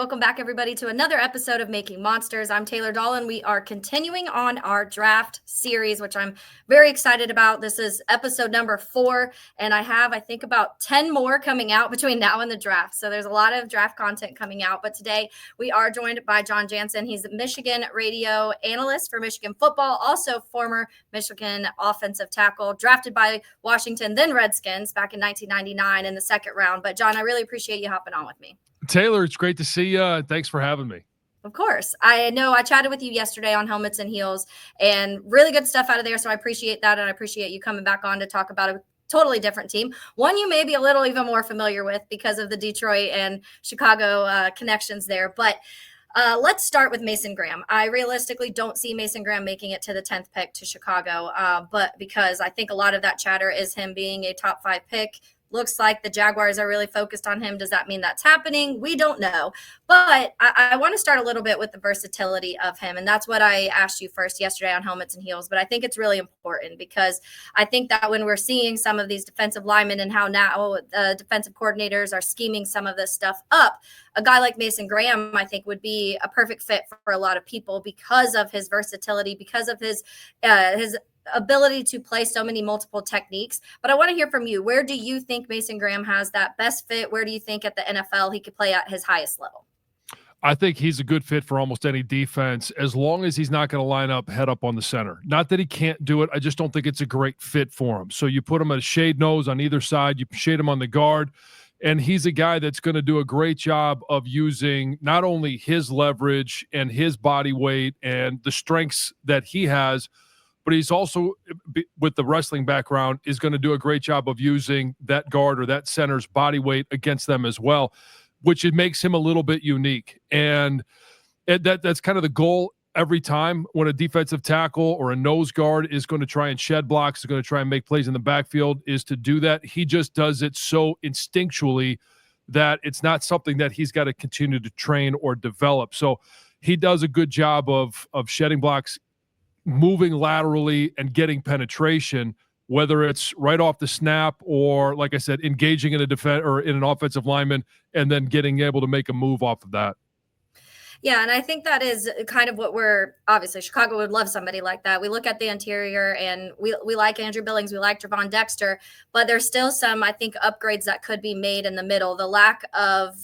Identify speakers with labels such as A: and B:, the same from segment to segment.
A: welcome back everybody to another episode of Making Monsters. I'm Taylor Dolan. We are continuing on our draft series, which I'm very excited about. This is episode number 4, and I have, I think, about 10 more coming out between now and the draft. So there's a lot of draft content coming out, but today we are joined by Jon Jansen. He's a Michigan radio analyst for Michigan football, also former Michigan offensive tackle, drafted by Washington, then Redskins back in 1999 in the second round. But Jon, I really appreciate you hopping on with me.
B: Taylor, it's great to see you. Thanks for having me.
A: Of course. I know I chatted with you yesterday on Helmets and Heels and really good stuff out of there. So I appreciate that. And I appreciate you coming back on to talk about a totally different team. One you may be a little even more familiar with because of the Detroit and Chicago connections there. But let's start with Mason Graham. I realistically don't see Mason Graham making it to the 10th pick to Chicago, but because I think a lot of that chatter is him being a top 5 pick. Looks like the Jaguars are really focused on him. Does that mean that's happening? We don't know. But I want to start a little bit with the versatility of him. And that's what I asked you first yesterday on Helmets and Heels. But I think it's really important because I think that when we're seeing some of these defensive linemen and how now defensive coordinators are scheming some of this stuff up, a guy like Mason Graham, I think, would be a perfect fit for a lot of people because of his versatility, because of his ability to play so many multiple techniques. But I want to hear from you. Where do you think Mason Graham has that best fit? Where do you think at the NFL he could play at his highest level?
B: I think he's a good fit for almost any defense as long as he's not going to line up head up on the center. Not that he can't do it. I just don't think it's a great fit for him. So you put him at a shade nose on either side. You shade him on the guard. And he's a guy that's going to do a great job of using not only his leverage and his body weight and the strengths that he has, but he's also, with the wrestling background, is going to do a great job of using that guard or that center's body weight against them as well, which it makes him a little bit unique. And that's kind of the goal every time when a defensive tackle or a nose guard is going to try and shed blocks, is going to try and make plays in the backfield, is to do that. He just does it so instinctually that it's not something that he's got to continue to train or develop. So he does a good job of shedding blocks, moving laterally and getting penetration, whether it's right off the snap or, like I said, engaging in a defense or in an offensive lineman and then getting able to make a move off of that.
A: Yeah, and I think that is kind of what we're obviously Chicago would love somebody like that. We look at the interior and we like Andrew Billings, we like Javon Dexter, but there's still some, I think, upgrades that could be made in the middle. The lack of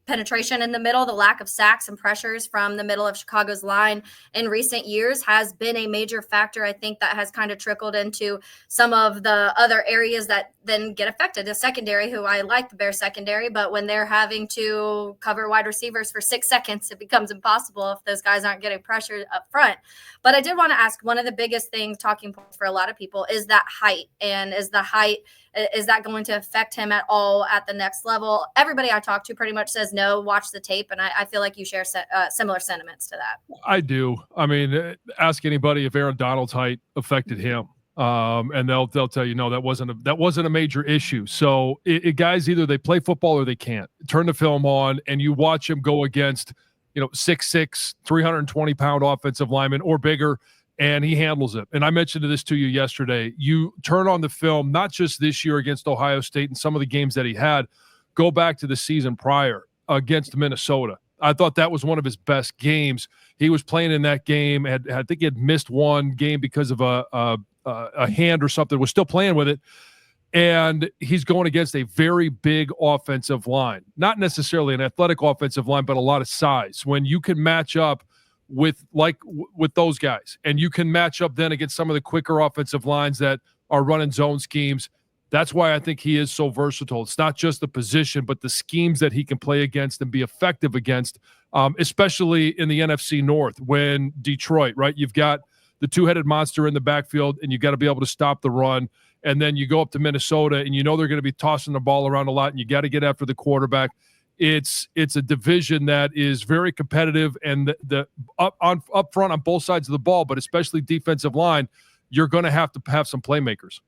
A: penetration in the middle, the lack of sacks and pressures from the middle of Chicago's line in recent years has been a major factor. I think that has kind of trickled into some of the other areas that then get affected. The secondary, who I like the Bears secondary, but when they're having to cover wide receivers for 6 seconds, it becomes impossible if those guys aren't getting pressure up front. But I did want to ask, one of the biggest things, talking points for a lot of people, is that height. And is that going to affect him at all at the next level? Everybody I talk to pretty much says no, watch the tape. And I feel like you share similar sentiments to that.
B: I do. I mean, ask anybody if Aaron Donald's height affected him. And they'll tell you, no, that wasn't a major issue. So guys, either they play football or they can't. Turn the film on and you watch him go against, 6'6", 320-pound offensive lineman or bigger, and he handles it. And I mentioned this to you yesterday. You turn on the film, not just this year against Ohio State and some of the games that he had, go back to the season prior against Minnesota. I thought that was one of his best games. He was playing in that game. I think he had missed one game because of a hand or something, was still playing with it. And he's going against a very big offensive line, not necessarily an athletic offensive line, but a lot of size. When you can match up with those guys, and you can match up then against some of the quicker offensive lines that are running zone schemes, that's why I think he is so versatile. It's not just the position, but the schemes that he can play against and be effective against, especially in the NFC North when Detroit, right? You've got the two-headed monster in the backfield, and you've got to be able to stop the run. And then you go up to Minnesota, and they're going to be tossing the ball around a lot, and you got to get after the quarterback. It's a division that is very competitive, and the up front on both sides of the ball, but especially defensive line, you're going to have some playmakers.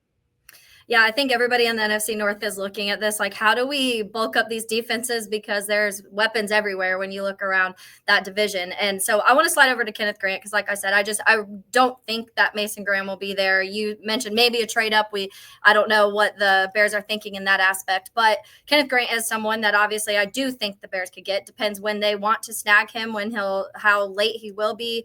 A: Yeah, I think everybody in the NFC North is looking at this like, how do we bulk up these defenses? Because there's weapons everywhere when you look around that division. And so I want to slide over to Kenneth Grant because, like I said, I don't think that Mason Graham will be there. You mentioned maybe a trade up. I don't know what the Bears are thinking in that aspect, but Kenneth Grant is someone that obviously I do think the Bears could get. Depends when they want to snag him, how late he will be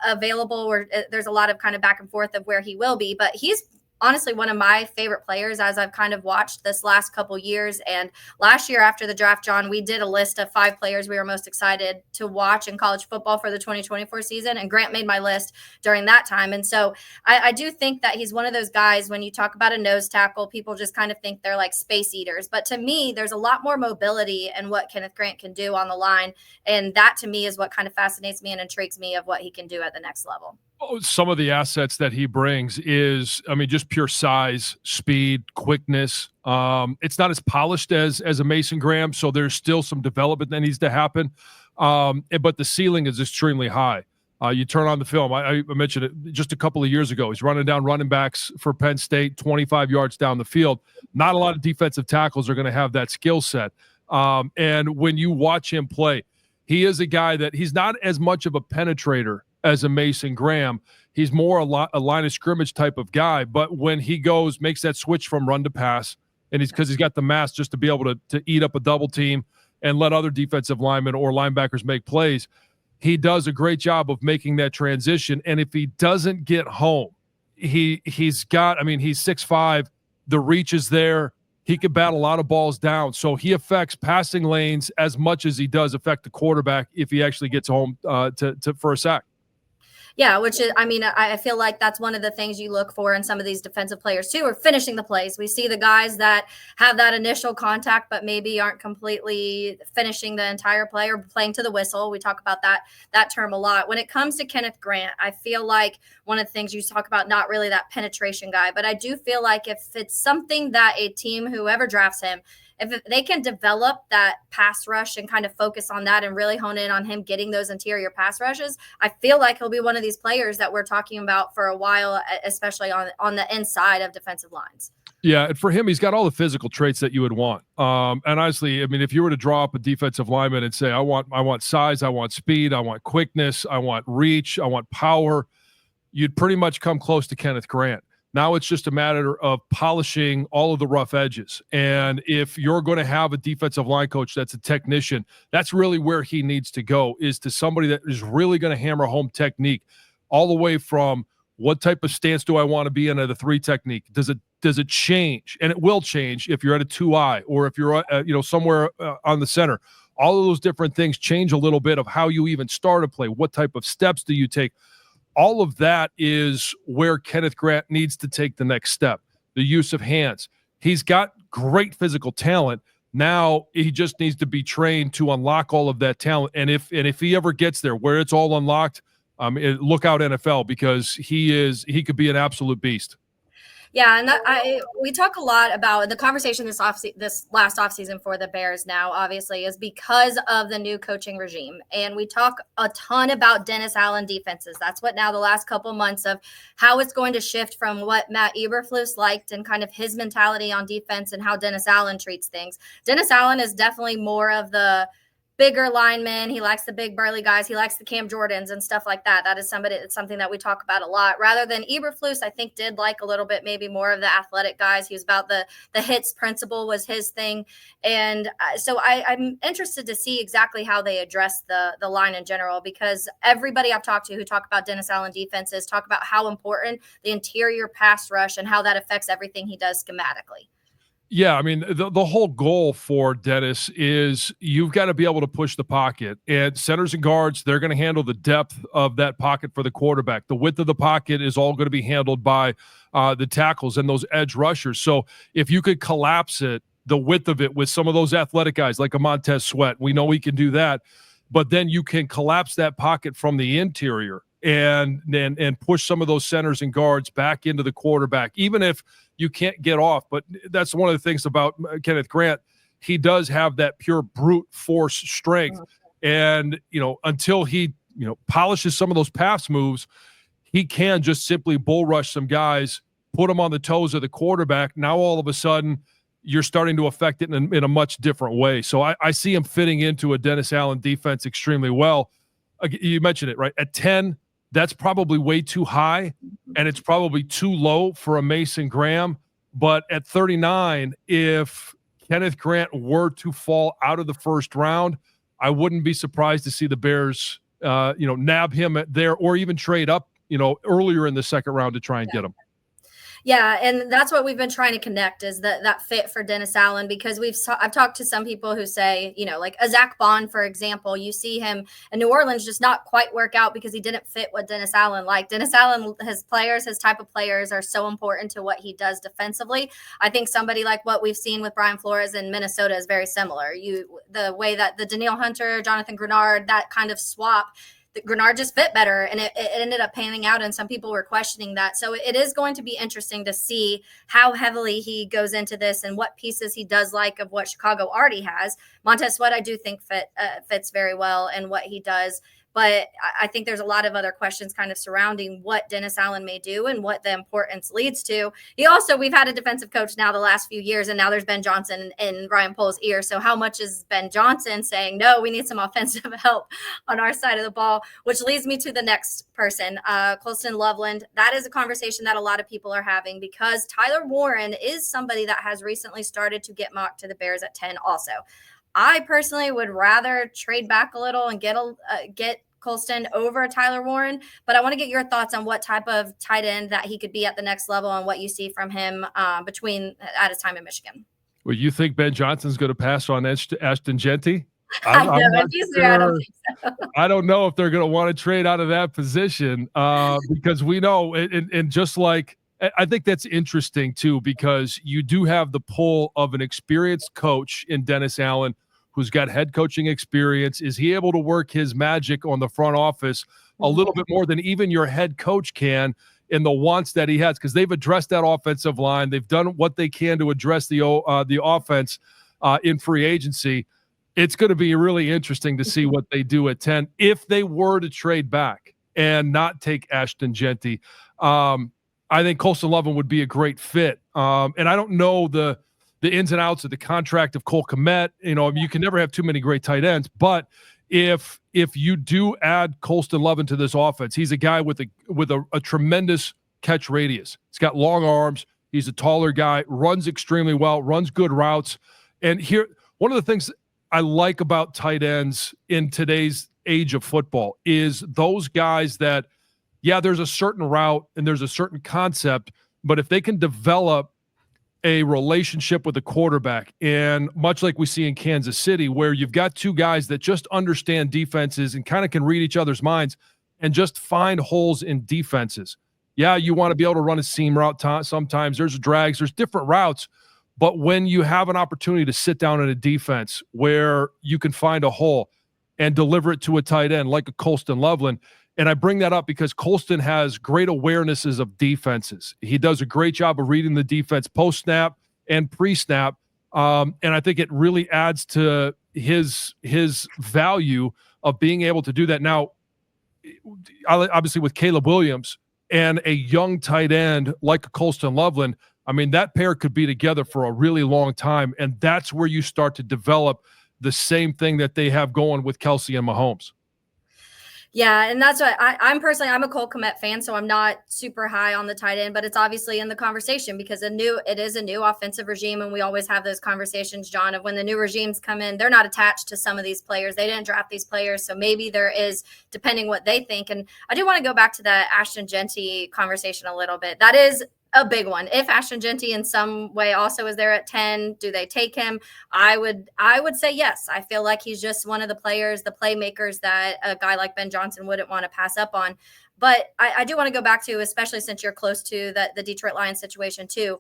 A: available, or there's a lot of kind of back and forth of where he will be, but he's honestly one of my favorite players as I've kind of watched this last couple years. And last year after the draft, John, we did a list of 5 players we were most excited to watch in college football for the 2024 season. And Grant made my list during that time. And so I do think that he's one of those guys, when you talk about a nose tackle, people just kind of think they're like space eaters. But to me, there's a lot more mobility in what Kenneth Grant can do on the line. And that to me is what kind of fascinates me and intrigues me of what he can do at the next level.
B: Some of the assets that he brings is, I mean, just pure size, speed, quickness. It's not as polished as a Mason Graham, so there's still some development that needs to happen. But the ceiling is extremely high. You turn on the film. I mentioned it just a couple of years ago. He's running down running backs for Penn State, 25 yards down the field. Not a lot of defensive tackles are going to have that skill set. And when you watch him play, he is a guy that he's not as much of a penetrator as a Mason Graham. He's more a line of scrimmage type of guy. But when he makes that switch from run to pass, and because he's got the mass just to be able to eat up a double team and let other defensive linemen or linebackers make plays, he does a great job of making that transition. And if he doesn't get home, he's got, I mean, he's 6'5", the reach is there. He could bat a lot of balls down. So he affects passing lanes as much as he does affect the quarterback if he actually gets home for a sack.
A: Yeah, which is, I mean, I feel like that's one of the things you look for in some of these defensive players too, are finishing the plays. We see the guys that have that initial contact, but maybe aren't completely finishing the entire play or playing to the whistle. We talk about that term a lot. When it comes to Kenneth Grant, I feel like one of the things you talk about, not really that penetration guy, but I do feel like if it's something that a team, whoever drafts him, if they can develop that pass rush and kind of focus on that and really hone in on him getting those interior pass rushes, I feel like he'll be one of these players that we're talking about for a while, especially on the inside of defensive lines.
B: Yeah, and for him, he's got all the physical traits that you would want. And honestly, I mean, if you were to draw up a defensive lineman and say, I want size, I want speed, I want quickness, I want reach, I want power, you'd pretty much come close to Kenneth Grant. Now it's just a matter of polishing all of the rough edges. And if you're going to have a defensive line coach that's a technician, that's really where he needs to go, is to somebody that is really going to hammer home technique all the way from what type of stance do I want to be in at a 3 technique? Does it change? And it will change if you're at a 2-eye or if you're somewhere on the center. All of those different things change a little bit of how you even start a play. What type of steps do you take? All of that is where Kenneth Grant needs to take the next step. The use of hands. He's got great physical talent. Now he just needs to be trained to unlock all of that talent. And if he ever gets there where it's all unlocked, look out NFL, because he could be an absolute beast.
A: Yeah, and we talk a lot about the conversation this last offseason for the Bears now, obviously, is because of the new coaching regime. And we talk a ton about Dennis Allen defenses. That's what now the last couple months of how it's going to shift from what Matt Eberflus liked and kind of his mentality on defense and how Dennis Allen treats things. Dennis Allen is definitely more of the bigger linemen. He likes the big burly guys. He likes the Cam Jordans and stuff like that. That is something that we talk about a lot, rather than Eberflus, I think, did like a little bit maybe more of the athletic guys. He was about the hits principle was his thing. And so I'm interested to see exactly how they address the line in general, because everybody I've talked to who talk about Dennis Allen defenses talk about how important the interior pass rush and how that affects everything he does schematically.
B: Yeah, I mean, the whole goal for Dennis is you've got to be able to push the pocket. And centers and guards, they're going to handle the depth of that pocket for the quarterback. The width of the pocket is all going to be handled by the tackles and those edge rushers. So if you could collapse the width of it with some of those athletic guys like a Montez Sweat, we know he can do that. But then you can collapse that pocket from the interior and push some of those centers and guards back into the quarterback, even if you can't get off. But that's one of the things about Kenneth Grant. He does have that pure brute force strength. And, until he, polishes some of those pass moves, he can just simply bull rush some guys put him on the toes of the quarterback. Now all of a sudden you're starting to affect it in a much different way. So I see him fitting into a Dennis Allen defense extremely well. You mentioned it, right? At 10, that's probably way too high, and it's probably too low for a Mason Graham. But at 39, if Kenneth Grant were to fall out of the first round, I wouldn't be surprised to see the Bears, nab him there or even trade up, earlier in the second round to try and get him.
A: Yeah, and that's what we've been trying to connect is that fit for Dennis Allen, because I've talked to some people who say, like a Zach Bond, for example, you see him in New Orleans just not quite work out because he didn't fit what Dennis Allen liked. Dennis Allen, his type of players are so important to what he does defensively. I think somebody like what we've seen with Brian Flores in Minnesota is very similar. The way that the Danielle Hunter, Jonathan Grenard, that kind of swap, Grenard just fit better, and it ended up panning out, and some people were questioning that. So it is going to be interesting to see how heavily he goes into this and what pieces he does like of what Chicago already has. Montez Sweat, I do think fits very well in what he does. But I think there's a lot of other questions kind of surrounding what Dennis Allen may do and what the importance leads to. We've had a defensive coach now the last few years, and now there's Ben Johnson in Ryan Poles' ear. So how much is Ben Johnson saying, no, we need some offensive help on our side of the ball, which leads me to the next person, Colston Loveland. That is a conversation that a lot of people are having because Tyler Warren is somebody that has recently started to get mocked to the Bears at 10 also. I personally would rather trade back a little and get Colston over Tyler Warren, but I want to get your thoughts on what type of tight end that he could be at the next level and what you see from him at his time in Michigan.
B: Well, you think Ben Johnson's going to pass on Ashton Jeanty?
A: I don't think so.
B: I don't know if they're going to want to trade out of that position because we know, and just like, I think that's interesting too, because you do have the pull of an experienced coach in Dennis Allen who's got head coaching experience. Is he able to work his magic on the front office a little bit more than even your head coach can in the wants that he has? Because they've addressed that offensive line. They've done what they can to address the offense in free agency. It's going to be really interesting to see what they do at 10 if they were to trade back and not take Ashton Jeanty. I think Colston Loveland would be a great fit. And I don't know the ins and outs of the contract of Cole Kmet. You can never have too many great tight ends. But if you do add Colston Loveland to this offense, he's a guy with a tremendous catch radius. He's got long arms. He's a taller guy, runs extremely well, runs good routes. And here, one of the things I like about tight ends in today's age of football is those guys that, yeah, there's a certain route and there's a certain concept, but if they can develop a relationship with the quarterback, and much like we see in Kansas City, where you've got two guys that just understand defenses and kind of can read each other's minds and just find holes in defenses. Yeah, you want to be able to run a seam route sometimes. There's drags, there's different routes, but when you have an opportunity to sit down in a defense where you can find a hole and deliver it to a tight end like a Colston Loveland. And I bring that up because Colston has great awarenesses of defenses. He does a great job of reading the defense post-snap and pre-snap. And I think it really adds to his value of being able to do that. Now, obviously with Caleb Williams and a young tight end like a Colston Loveland, I mean, that pair could be together for a really long time. And that's where you start to develop the same thing that they have going with Kelsey and Mahomes.
A: Yeah, and that's what I'm a Cole Kmet fan, so I'm not super high on the tight end, but it's obviously in the conversation because it is a new offensive regime, and we always have those conversations, John, of when the new regimes come in, they're not attached to some of these players. They didn't draft these players, so maybe there is, depending what they think. And I do want to go back to that Ashton Jeanty conversation a little bit. That is a big one. If Ashton Jeanty in some way also is there at 10, do they take him? I would say yes. I feel like he's just one of the players, the playmakers that a guy like Ben Johnson wouldn't want to pass up on. But I do want to go back to, especially since you're close to the Detroit Lions situation too,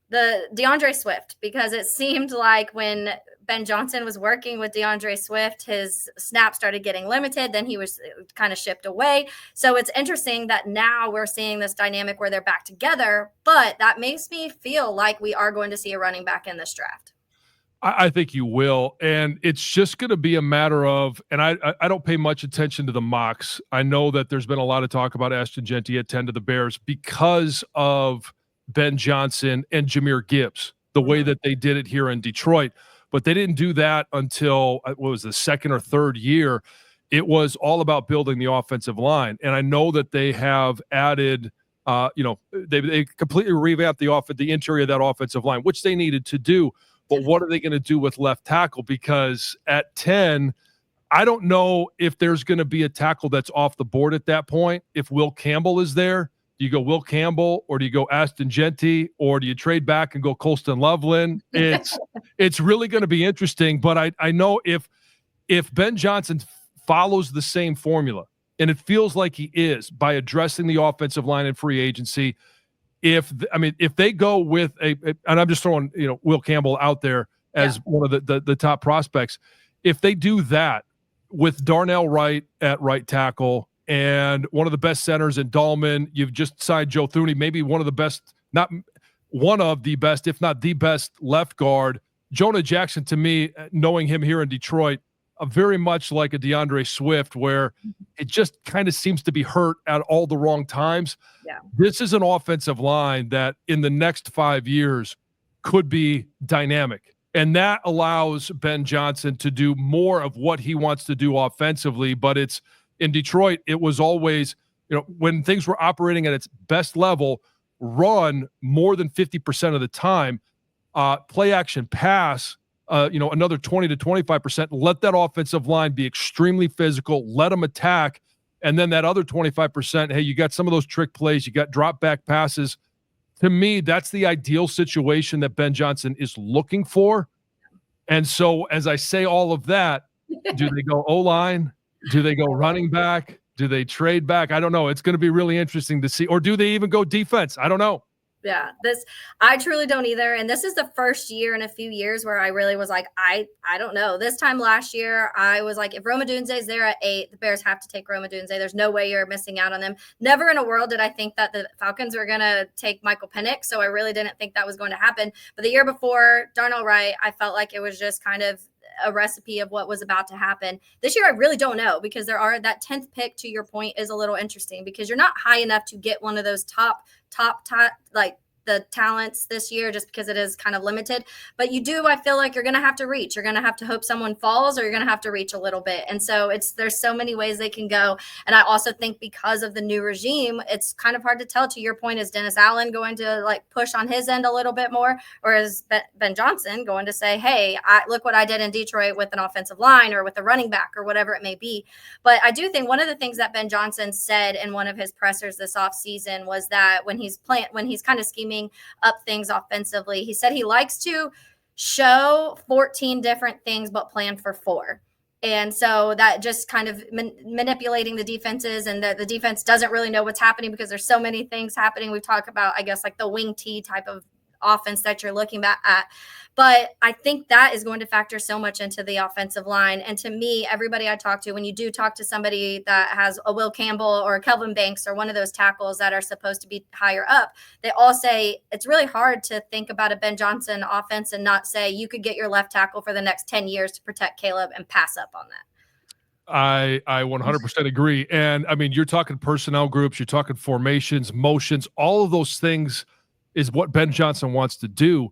A: the DeAndre Swift, because it seemed like when Ben Johnson was working with DeAndre Swift, his snaps started getting limited. Then he was kind of shipped away. So it's interesting that now we're seeing this dynamic where they're back together, but that makes me feel like we are going to see a running back in this draft.
B: I think you will. And it's just going to be a matter of, and I don't pay much attention to the mocks. I know that there's been a lot of talk about Ashton Jeanty at 10 to the Bears because of Ben Johnson and Jahmyr Gibbs the way that they did it here in Detroit. But they didn't do that until what was the second or third year. It was all about building the offensive line. And I know that they have added, they completely revamped the interior of that offensive line, which they needed to do. But what are they going to do with left tackle? Because at 10, I don't know if there's going to be a tackle that's off the board at that point. If Will Campbell is there, do you go Will Campbell, or do you go Aston Genty, or do you trade back and go Colston Loveland? It's really going to be interesting. But I know if Ben Johnson follows the same formula, and it feels like he is by addressing the offensive line in free agency, if they go with and I'm just throwing Will Campbell out there as one of the top prospects, if they do that with Darnell Wright at right tackle and one of the best centers in Dahlman, you've just signed Joe Thuney, maybe one of the best, not one of the best, if not the best left guard. Jonah Jackson, to me, knowing him here in Detroit, very much like a DeAndre Swift, where it just kind of seems to be hurt at all the wrong times.
A: Yeah.
B: This is an offensive line that in the next 5 years could be dynamic. And that allows Ben Johnson to do more of what he wants to do offensively. But it's in Detroit, it was always, when things were operating at its best level, run more than 50% of the time, play action pass, another 20 to 25%. Let that offensive line be extremely physical, let them attack. And then that other 25%, hey, you got some of those trick plays, you got drop back passes. To me, that's the ideal situation that Ben Johnson is looking for. And so as I say all of that, do they go O-line? Do they go running back? Do they trade back? I don't know. It's going to be really interesting to see. Or do they even go defense? I don't know.
A: Yeah, I truly don't either. And this is the first year in a few years where I really was like, I don't know. This time last year, I was like, if Roma Dunze is there at 8, the Bears have to take Roma Dunze. There's no way you're missing out on them. Never in a world did I think that the Falcons were going to take Michael Penix. So I really didn't think that was going to happen. But the year before, Darnell Wright, I felt like it was just kind of a recipe of what was about to happen. This year, I really don't know, because that 10th pick, to your point, is a little interesting, because you're not high enough to get one of those top, like the talents this year, just because it is kind of limited. But you do, I feel like you're going to have to reach. You're going to have to hope someone falls, or you're going to have to reach a little bit. And so there's so many ways they can go. And I also think because of the new regime, it's kind of hard to tell. To your point, is Dennis Allen going to push on his end a little bit more, or is Ben Johnson going to say, hey, look what I did in Detroit with an offensive line or with a running back or whatever it may be. But I do think one of the things that Ben Johnson said in one of his pressers this offseason was that when he's kind of scheming up things offensively, he said he likes to show 14 different things but plan for 4. And so that just kind of manipulating the defenses, and the defense doesn't really know what's happening because there's so many things happening. We talk about, I guess, like the wing T type of offense that you're looking back at. But I think that is going to factor so much into the offensive line. And to me, everybody I talk to, when you do talk to somebody that has a Will Campbell or a Kelvin Banks or one of those tackles that are supposed to be higher up, they all say it's really hard to think about a Ben Johnson offense and not say you could get your left tackle for the next 10 years to protect Caleb and pass up on that.
B: I 100% agree. And I mean, you're talking personnel groups, you're talking formations, motions, all of those things is what Ben Johnson wants to do.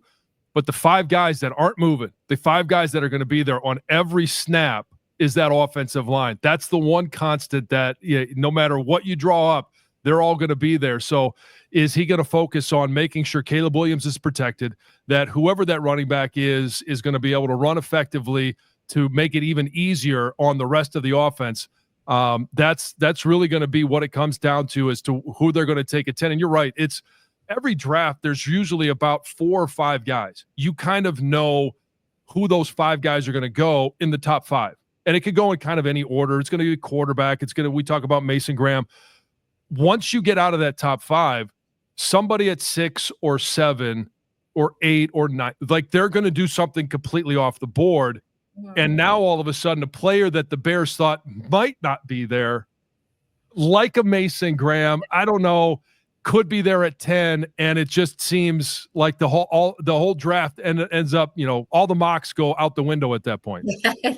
B: But the 5 guys that aren't moving, the 5 guys that are going to be there on every snap, is that offensive line. That's the one constant that no matter what you draw up, they're all going to be there. So is he going to focus on making sure Caleb Williams is protected, that whoever that running back is going to be able to run effectively to make it even easier on the rest of the offense? That's really going to be what it comes down to, as to who they're going to take at 10. And you're right. It's every draft, there's usually about 4 or 5 guys. You kind of know who those 5 guys are going to go in the top 5. And it could go in kind of any order. It's going to be quarterback. We talk about Mason Graham. Once you get out of that top 5, somebody at 6 or 7 or 8 or 9, they're going to do something completely off the board. And now all of a sudden, a player that the Bears thought might not be there, like a Mason Graham, I don't know, could be there at 10, and it just seems like the whole draft ends up, all the mocks go out the window at that point.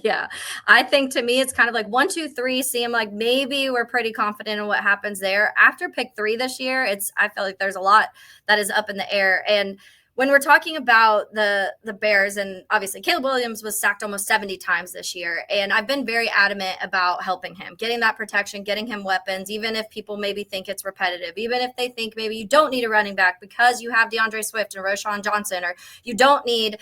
A: Yeah. I think to me, it's kind of like 1, 2, 3 seem like maybe we're pretty confident in what happens there. After pick 3 this year, I feel like there's a lot that is up in the air. And when we're talking about the Bears, and obviously Caleb Williams was sacked almost 70 times this year, and I've been very adamant about helping him, getting that protection, getting him weapons, even if people maybe think it's repetitive, even if they think maybe you don't need a running back because you have DeAndre Swift and Jon Jansen, or you don't need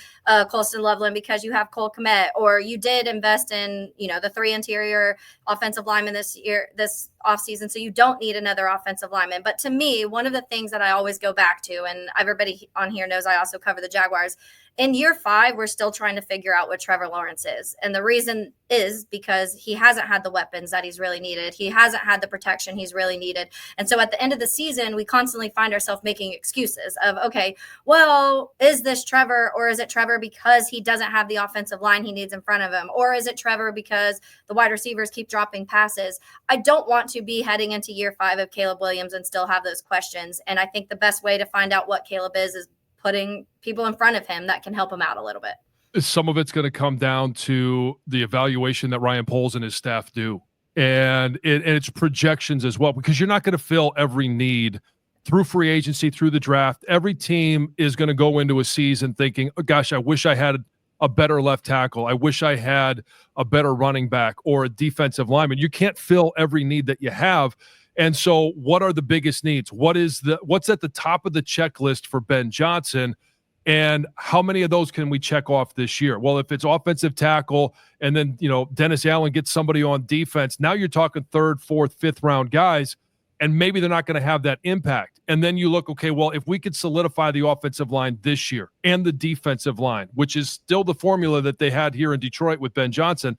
A: Colston Loveland because you have Cole Kmet, or you did invest in the 3 interior offensive linemen this offseason, so you don't need another offensive lineman. But to me, one of the things that I always go back to, and everybody on here knows I also cover the Jaguars, in year 5, we're still trying to figure out what Trevor Lawrence is. And the reason is because he hasn't had the weapons that he's really needed. He hasn't had the protection he's really needed. And so at the end of the season, we constantly find ourselves making excuses of, okay, well, is this Trevor, or is it Trevor because he doesn't have the offensive line he needs in front of him? Or is it Trevor because the wide receivers keep dropping passes? I don't want to be heading into year 5 of Caleb Williams and still have those questions. And I think the best way to find out what Caleb is putting people in front of him that can help him out a little bit.
B: Some of it's going to come down to the evaluation that Ryan Poles and his staff do. And it's projections as well, because you're not going to fill every need through free agency, through the draft. Every team is going to go into a season thinking, oh, gosh, I wish I had a better left tackle. I wish I had a better running back or a defensive lineman. You can't fill every need that you have. And so what are the biggest needs? What's at the top of the checklist for Ben Johnson? And how many of those can we check off this year? Well, if it's offensive tackle and then, Dennis Allen gets somebody on defense, now you're talking 3rd, 4th, 5th round guys, and maybe they're not going to have that impact. And then you look, okay, well, if we could solidify the offensive line this year and the defensive line, which is still the formula that they had here in Detroit with Ben Johnson,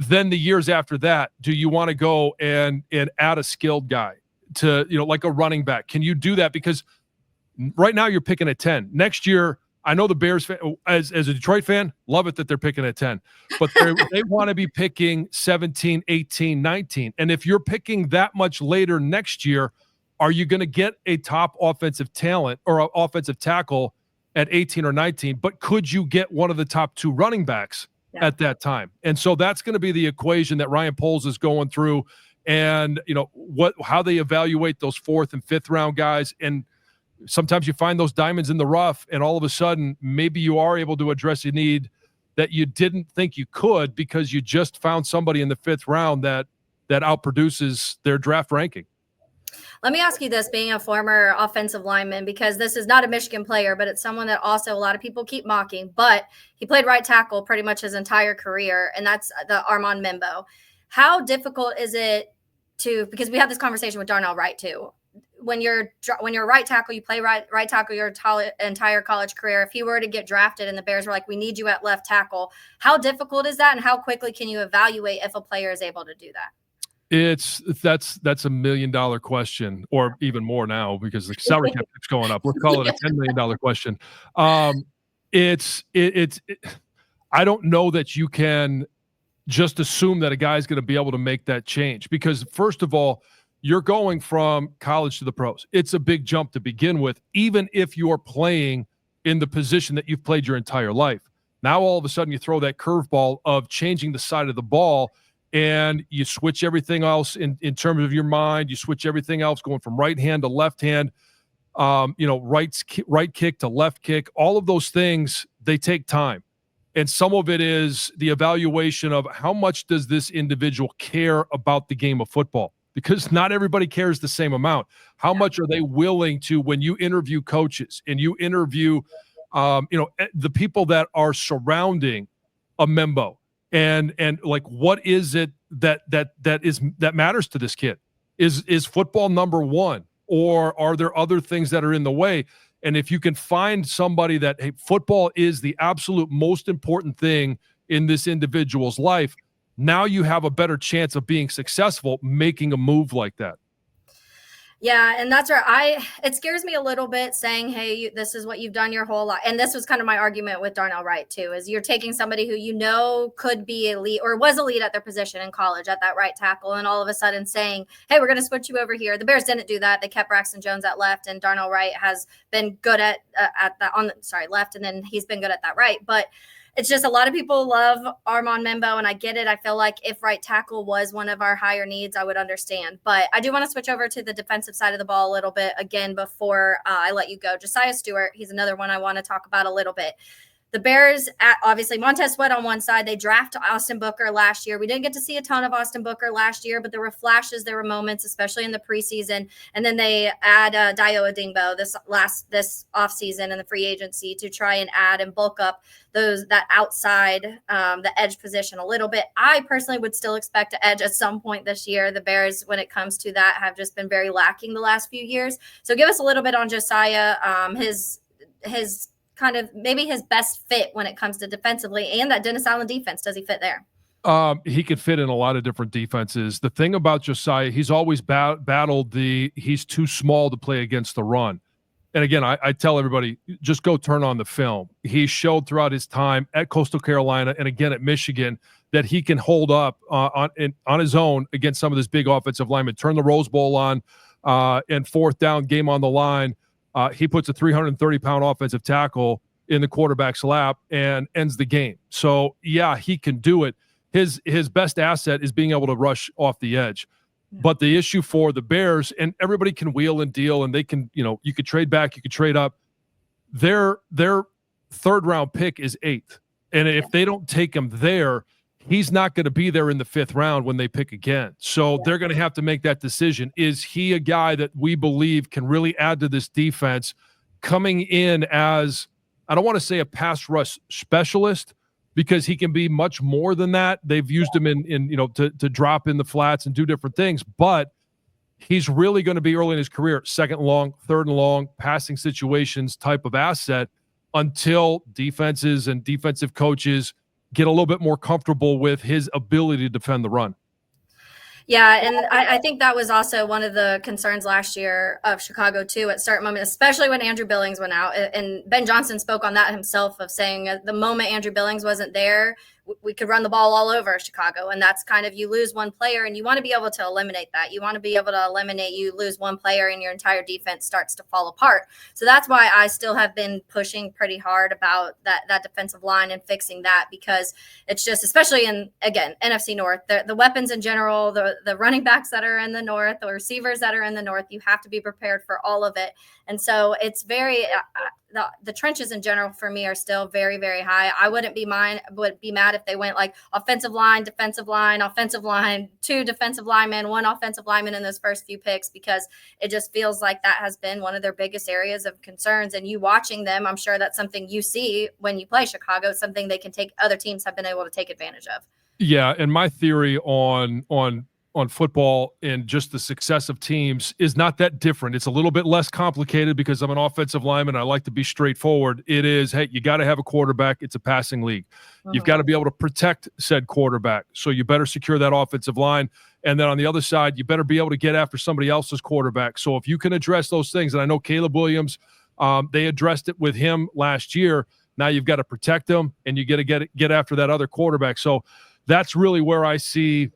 B: then the years after that, do you want to go and add a skilled guy to, like a running back? Can you do that? Because right now you're picking at 10. Next year, I know the Bears, as a Detroit fan, love it that they're picking at 10. But they want to be picking 17, 18, 19. And if you're picking that much later next year, are you going to get a top offensive talent or an offensive tackle at 18 or 19? But could you get one of the top 2 running backs at that time? And so that's going to be the equation that Ryan Poles is going through, and how they evaluate those 4th and 5th round guys. And sometimes you find those diamonds in the rough, and all of a sudden maybe you are able to address a need that you didn't think you could because you just found somebody in the 5th round that outproduces their draft ranking.
A: Let me ask you this, being a former offensive lineman, because this is not a Michigan player, but it's someone that also a lot of people keep mocking, but he played right tackle pretty much his entire career, and that's the Armand Membo. How difficult is it because we had this conversation with Darnell Wright too. When you're right tackle, you play right tackle your entire college career. If he were to get drafted and the Bears were like, we need you at left tackle, how difficult is that? And how quickly can you evaluate if a player is able to do that?
B: That's a $1 million question, or even more now because the salary cap keeps going up. Let's call it a $10 million question. I don't know that you can just assume that a guy's going to be able to make that change, because first of all, you're going from college to the pros. It's a big jump to begin with, even if you're playing in the position that you've played your entire life. Now all of a sudden you throw that curveball of changing the side of the ball, and you switch everything else in terms of your mind. You switch everything else going from right hand to left hand, right kick to left kick. All of those things, they take time. And some of it is the evaluation of how much does this individual care about the game of football? Because not everybody cares the same amount. How much are they willing to, when you interview coaches and you interview, the people that are surrounding a Membo, and like, what is it that matters to this kid? Is football number one, or are there other things that are in the way? And if you can find somebody that, hey, football is the absolute most important thing in this individual's life, now you have a better chance of being successful making a move like that.
A: Yeah, and that's where it scares me a little bit saying, hey, this is what you've done your whole life. And this was kind of my argument with Darnell Wright too, is you're taking somebody who could be elite or was elite at their position in college at that right tackle, and all of a sudden saying, hey, we're going to switch you over here. The Bears didn't do that. They kept Braxton Jones at left, and Darnell Wright has been good at left, and then he's been good at that right. But it's just a lot of people love Armand Membo, and I get it. I feel like if right tackle was one of our higher needs, I would understand. But I do want to switch over to the defensive side of the ball a little bit again before I let you go. Josiah Stewart, he's another one I want to talk about a little bit. The Bears, obviously, Montez Sweat on one side. They draft Austin Booker last year. We didn't get to see a ton of Austin Booker last year, but there were flashes, there were moments, especially in the preseason. And then they add Dayo Adingbo this offseason in the free agency to try and add and bulk up that outside, the edge position a little bit. I personally would still expect to edge at some point this year. The Bears, when it comes to that, have just been very lacking the last few years. So give us a little bit on Josiah, his kind of maybe his best fit when it comes to defensively, and that Dennis Allen defense. Does he fit there?
B: He could fit in a lot of different defenses. The thing about Josiah, he's always battled he's too small to play against the run. And again, I tell everybody, just go turn on the film. He showed throughout his time at Coastal Carolina and again at Michigan that he can hold up on his own against some of this big offensive linemen. Turn the Rose Bowl on and fourth down, game on the line. He puts a 330-pound offensive tackle in the quarterback's lap and ends the game. So, yeah, he can do it. His best asset is being able to rush off the edge. Yeah. But the issue for the Bears, and everybody can wheel and deal, and they can, you could trade back, you could trade up. Their third-round pick is 8th. And if they don't take him there, he's not going to be there in the 5th round when they pick again. So they're going to have to make that decision. Is he a guy that we believe can really add to this defense coming in as, I don't want to say a pass rush specialist, because he can be much more than that. They've used him to drop in the flats and do different things, but he's really going to be early in his career, 2nd and long, 3rd and long, passing situations type of asset until defenses and defensive coaches get a little bit more comfortable with his ability to defend the run.
A: Yeah, and I think that was also one of the concerns last year of Chicago too at certain moments, especially when Andrew Billings went out. And Ben Johnson spoke on that himself, of saying the moment Andrew Billings wasn't there, we could run the ball all over Chicago. And that's kind of, you lose one player and you want to be able to eliminate that. You want to be able to eliminate, you lose one player and your entire defense starts to fall apart. So that's why I still have been pushing pretty hard about that defensive line and fixing that, because it's just, especially in, again, NFC North, the weapons in general, the running backs that are in the North, the receivers that are in the North, you have to be prepared for all of it. And so it's very, the trenches in general for me are still very, very high. I would be mad if they went like offensive line, 2 defensive linemen, 1 offensive lineman in those first few picks, because it just feels like that has been one of their biggest areas of concerns. And you watching them, I'm sure that's something you see when you play Chicago, something other teams have been able to take advantage of. Yeah.
B: And my theory on football and just the success of teams is not that different. It's a little bit less complicated because I'm an offensive lineman. I like to be straightforward. It is, hey, you got to have a quarterback. It's a passing league. You've got to be able to protect said quarterback. So you better secure that offensive line. And then on the other side, you better be able to get after somebody else's quarterback. So if you can address those things, and I know Caleb Williams, they addressed it with him last year. Now you've got to protect him, and you got to get after that other quarterback. So that's really where I see,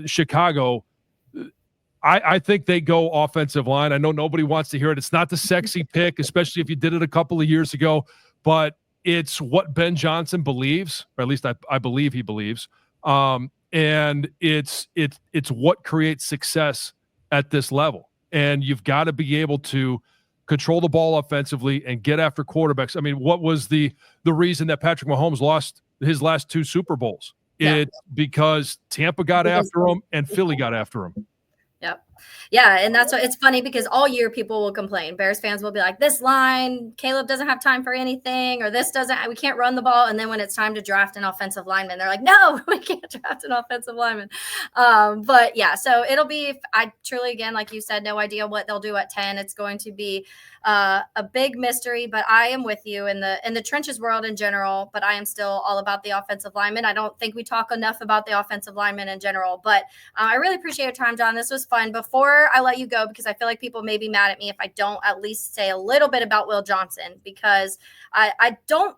B: Chicago. I think they go offensive line. I know nobody wants to hear it. It's not the sexy pick, especially if you did it a couple of years ago, but it's what Ben Johnson believes, or at least I believe he believes. And it's what creates success at this level. And you've got to be able to control the ball offensively and get after quarterbacks. I mean, what was the reason that Patrick Mahomes lost his last 2 Super Bowls? Yeah. It's because Tampa got after him and Philly got after him.
A: Yep. Yeah. And that's what it's funny, because all year people will complain. Bears fans will be like, this line, Caleb doesn't have time for anything, or we can't run the ball. And then when it's time to draft an offensive lineman, they're like, no, we can't draft an offensive lineman. But yeah, so it'll be, I truly, again, like you said, no idea what they'll do at 10. It's going to be a big mystery, but I am with you in the trenches world in general, but I am still all about the offensive lineman. I don't think we talk enough about the offensive lineman in general, but I really appreciate your time, Jon. This was fun. before I let you go, because I feel like people may be mad at me if I don't at least say a little bit about Will Johnson, because I don't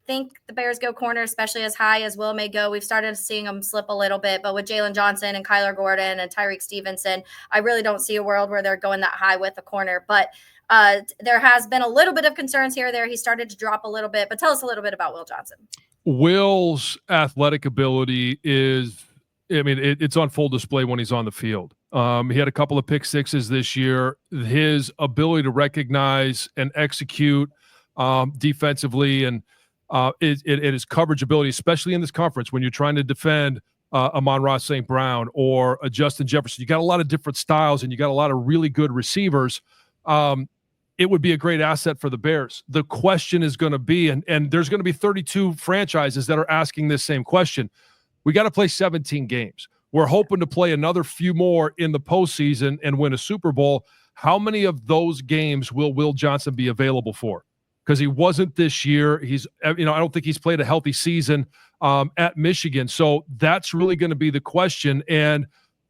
A: think the Bears go corner, especially as high as Will may go. We've started seeing them slip a little bit, but with Jalen Johnson and Kyler Gordon and Tyreek Stevenson, I really don't see a world where they're going that high with the corner. But there has been a little bit of concerns here or there. He started to drop a little bit, but tell us a little bit about Will Johnson.
B: Will's athletic ability is, it's on full display when he's on the field. He had a couple of pick sixes this year. His ability to recognize and execute defensively and his coverage ability, especially in this conference, when you're trying to defend Amon-Ra St. Brown or a Justin Jefferson, you got a lot of different styles and you got a lot of really good receivers. It would be a great asset for the Bears. The question is going to be, and there's going to be 32 franchises that are asking this same question. We got to play 17 games. We're hoping to play another few more in the postseason and win a Super Bowl. How many of those games will Will Johnson be available for? Because he wasn't this year. I don't think he's played a healthy season at Michigan. So that's really going to be the question. And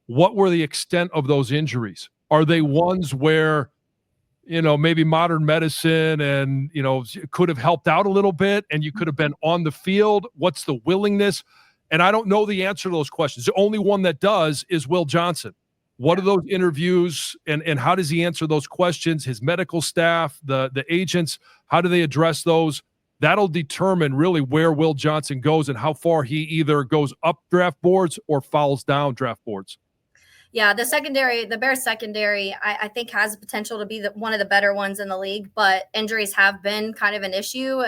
B: what were the extent of those injuries? Are they ones where, maybe modern medicine and, could have helped out a little bit and you could have been on the field? What's the willingness? And I don't know the answer to those questions. The only one that does is Will Johnson. What are those interviews and how does he answer those questions? His medical staff, the agents, how do they address those? That'll determine really where Will Johnson goes and how far he either goes up draft boards or falls down draft boards.
A: Yeah, the Bears secondary, I think has the potential to be one of the better ones in the league, but injuries have been kind of an issue.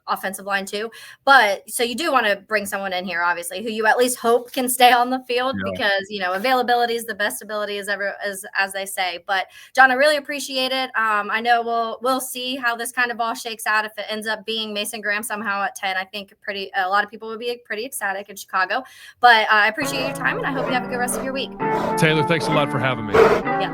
A: Offensive line too, but so you do want to bring someone in here, obviously, who you at least hope can stay on the field because availability is the best ability, as they say. But Jon, I really appreciate it. I know we'll see how this kind of all shakes out. If it ends up being Mason Graham somehow at 10, I think a lot of people would be pretty ecstatic in Chicago. But I appreciate your time and I hope you have a good rest of your week.
B: Taylor, thanks a lot for having me.
A: Yeah.